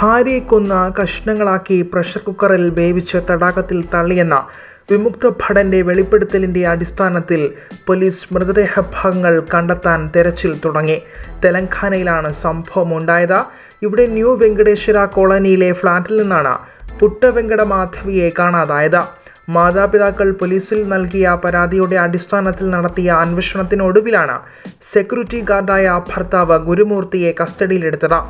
ഭാര്യയെ കൊന്ന കഷ്ണങ്ങളാക്കി പ്രഷർ കുക്കറിൽ വേവിച്ച് തടാകത്തിൽ തള്ളിയെന്ന വിമുക്ത ഭടന്റെ വെളിപ്പെടുത്തലിന്റെ അടിസ്ഥാനത്തിൽ പോലീസ് മൃതദേഹഭാഗങ്ങൾ കണ്ടെത്താൻ തെരച്ചിൽ തുടങ്ങി. തെലങ്കാനയിലാണ് സംഭവം ഉണ്ടായത്. ഇവിടെ ന്യൂ വെങ്കടേശ്വര കോളനിയിലെ ഫ്ളാറ്റിൽ നിന്നാണ് പുട്ടവെങ്കട മാധവിയെ കാണാതായത്. മാതാപിതാക്കൾ പോലീസിൽ നൽകിയ പരാതിയുടെ അടിസ്ഥാനത്തിൽ നടത്തിയ അന്വേഷണത്തിനൊടുവിലാണ് സെക്യൂരിറ്റി ഗാർഡായ ഭർത്താവ് ഗുരുമൂർത്തിയെ കസ്റ്റഡിയിലെടുത്തത്.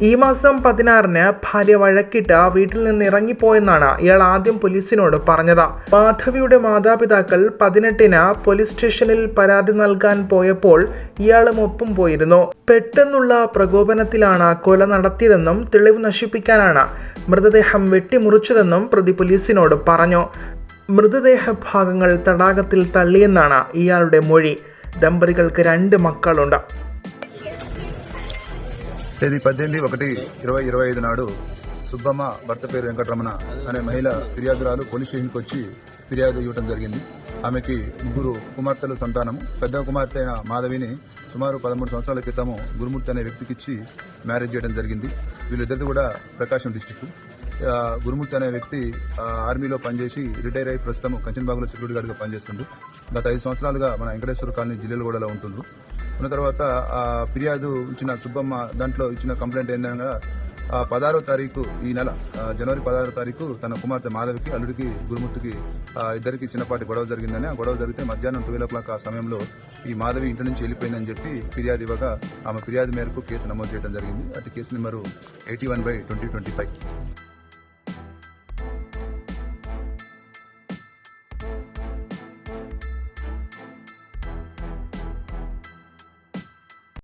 ഈ മാസം 16-ന് ഭാര്യ വഴക്കിട്ട് വീട്ടിൽ നിന്ന് ഇറങ്ങിപ്പോയെന്നാണ് ഇയാൾ ആദ്യം പോലീസിനോട് പറഞ്ഞത്. മാധവിയുടെ മാതാപിതാക്കൾ 18-ന് പോലീസ് സ്റ്റേഷനിൽ പരാതി നൽകാൻ പോയപ്പോൾ ഇയാളും ഒപ്പം പോയിരുന്നു. പെട്ടെന്നുള്ള പ്രകോപനത്തിലാണ് കൊല നടത്തിയതെന്നും തെളിവ് നശിപ്പിക്കാനാണ് മൃതദേഹം വെട്ടിമുറിച്ചതെന്നും പ്രതി പോലീസിനോട് പറഞ്ഞു. മൃതദേഹ ഭാഗങ്ങൾ തടാകത്തിൽ തള്ളിയെന്നാണ് ഇയാളുടെ മൊഴി. ദമ്പതികൾക്ക് 2 മക്കളുണ്ട്. తేదీ 18/1/2025 నాడు సుబ్బమ్మ భర్త పేరు వెంకటరమణ అనే మహిళ ఫిర్యాదురాలు పోలీస్ స్టేషన్కి వచ్చి ఫిర్యాదు ఇవ్వడం జరిగింది. ఆమెకి 3 కుమార్తెలు సంతానము. పెద్ద కుమార్తె అయిన మాధవిని సుమారు 13 సంవత్సరాల క్రితము గురుమూర్తి అనే వ్యక్తికి ఇచ్చి మ్యారేజ్ చేయడం జరిగింది. వీళ్ళిద్దరిది కూడా ప్రకాశం డిస్టిక్. గురుమూర్తి అనే వ్యక్తి ఆర్మీలో పనిచేసి రిటైర్ అయి ప్రస్తుతం కంచన్బాగులో సెక్యూరిటీ గార్డ్గా పనిచేస్తుంది. గత 5 సంవత్సరాలుగా మన వెంకటేశ్వర కాలనీ జిల్లెలగూడలో ఉంటుంది. ఉన్న తర్వాత ఫిర్యాదు ఇచ్చిన సుబ్బమ్మ దాంట్లో ఇచ్చిన కంప్లైంట్ ఏంటనగా 16వ తారీఖు ఈ నెల జనవరి 16వ తారీఖు తన కుమార్తె మాధవికి అల్లుడికి గురుమూర్తికి ఇద్దరికి చిన్నపాటి గొడవ జరిగిందని. ఆ గొడవ జరిగితే మధ్యాహ్నం 12 o'clock ఆ సమయంలో ఈ మాధవి ఇంటి నుంచి వెళ్ళిపోయిందని చెప్పి ఫిర్యాదు ఇవ్వగా ఆమె ఫిర్యాదు మేరకు కేసు నమోదు చేయడం జరిగింది. అటు కేసు నెంబరు 81/2025.